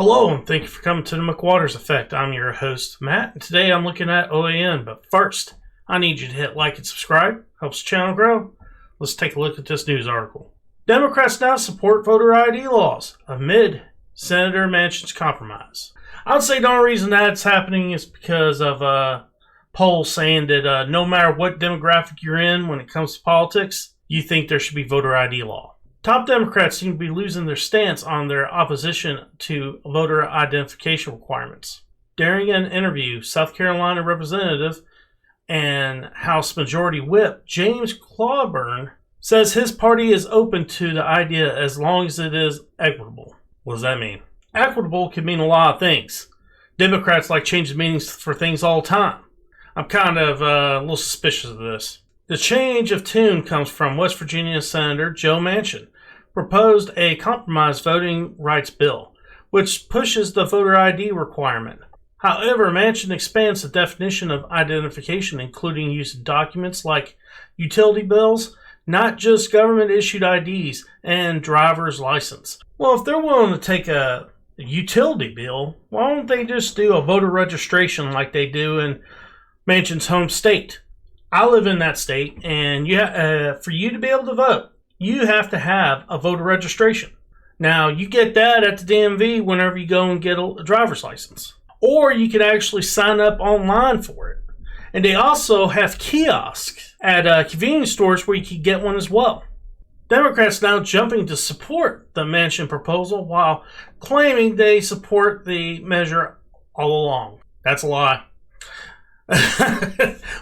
Hello, and thank you for coming to the McWaters Effect. I'm your host, Matt, and today I'm looking at OAN. But first, I need you to hit like and subscribe. Helps the channel grow. Let's take a look at this news article. Democrats now support voter ID laws amid Senator Manchin's compromise. I would say the only reason that's happening is because of polls saying that no matter what demographic you're in when it comes to politics, you think there should be voter ID law. Top Democrats seem to be losing their stance on their opposition to voter identification requirements. During an interview, South Carolina Representative and House Majority Whip James Clyburn says his party is open to the idea as long as it is equitable. What does that mean? Equitable can mean a lot of things. Democrats like changing meanings for things all the time. I'm kind of a little suspicious of this. The change of tune comes from West Virginia Senator Joe Manchin, proposed a compromise voting rights bill, which pushes the voter ID requirement. However, Manchin expands the definition of identification, including use of documents like utility bills, not just government-issued IDs, and driver's license. Well, if they're willing to take a utility bill, why don't they just do a voter registration like they do in Manchin's home state? I live in that state, and for you to be able to vote, you have to have a voter registration. Now, you get that at the DMV whenever you go and get a driver's license. Or you can actually sign up online for it. And they also have kiosks at convenience stores where you can get one as well. Democrats now jumping to support the Manchin proposal while claiming they support the measure all along. That's a lie.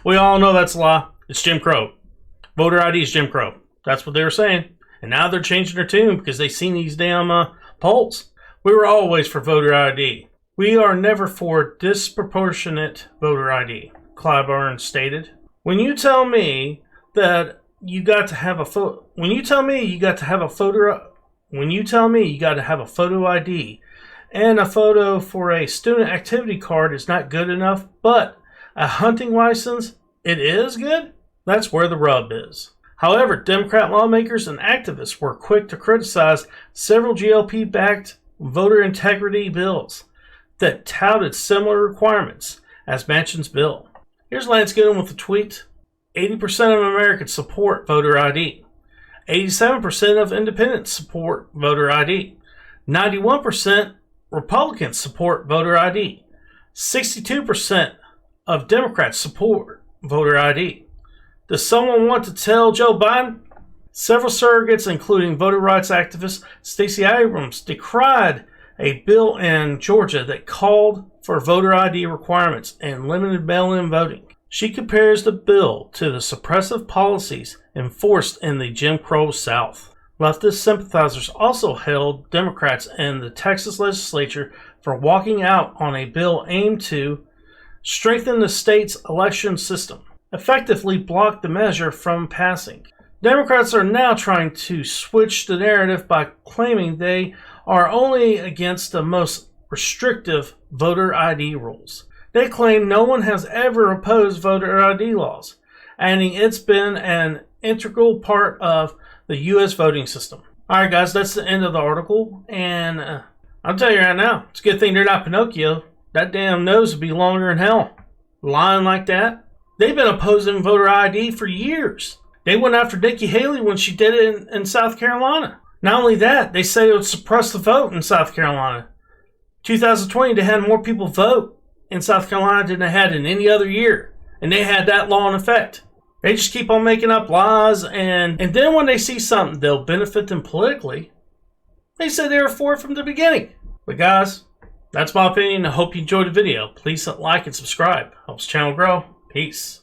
We all know that's a lie. It's Jim Crow. Voter ID is Jim Crow. That's what they were saying. And now they're changing their tune because they've seen these damn polls. We were always for voter ID. We are never for disproportionate voter ID, Clyburn stated. When you tell me that you got to have a photo ID and a photo for a student activity card is not good enough, but a hunting license, it is good? That's where the rub is. However, Democrat lawmakers and activists were quick to criticize several GOP-backed voter integrity bills that touted similar requirements as Manchin's bill. Here's Lance Goodwin with a tweet. 80% of Americans support voter ID. 87% of independents support voter ID. 91% Republicans support voter ID. 62% of Democrats support voter ID. Does someone want to tell Joe Biden? Several surrogates, including voter rights activist Stacey Abrams, decried a bill in Georgia that called for voter ID requirements and limited mail-in voting. She compares the bill to the suppressive policies enforced in the Jim Crow South. Leftist sympathizers also hailed Democrats in the Texas legislature for walking out on a bill aimed to strengthen the state's election system, effectively block the measure from passing. Democrats are now trying to switch the narrative by claiming they are only against the most restrictive voter ID rules. They claim no one has ever opposed voter ID laws, adding it's been an integral part of the U.S. voting system. Alright guys, that's the end of the article, and I'll tell you right now, it's a good thing they're not Pinocchio. That damn nose would be longer than hell. Lying like that. They've been opposing voter ID for years. They went after Nikki Haley when she did it in South Carolina. Not only that, they say it would suppress the vote in South Carolina. 2020, they had more people vote in South Carolina than they had in any other year. And they had that law in effect. They just keep on making up lies, and then when they see something that'll benefit them politically, they say they were for it from the beginning. But guys, that's my opinion. I hope you enjoyed the video. Please hit like and subscribe. Helps the channel grow. Peace.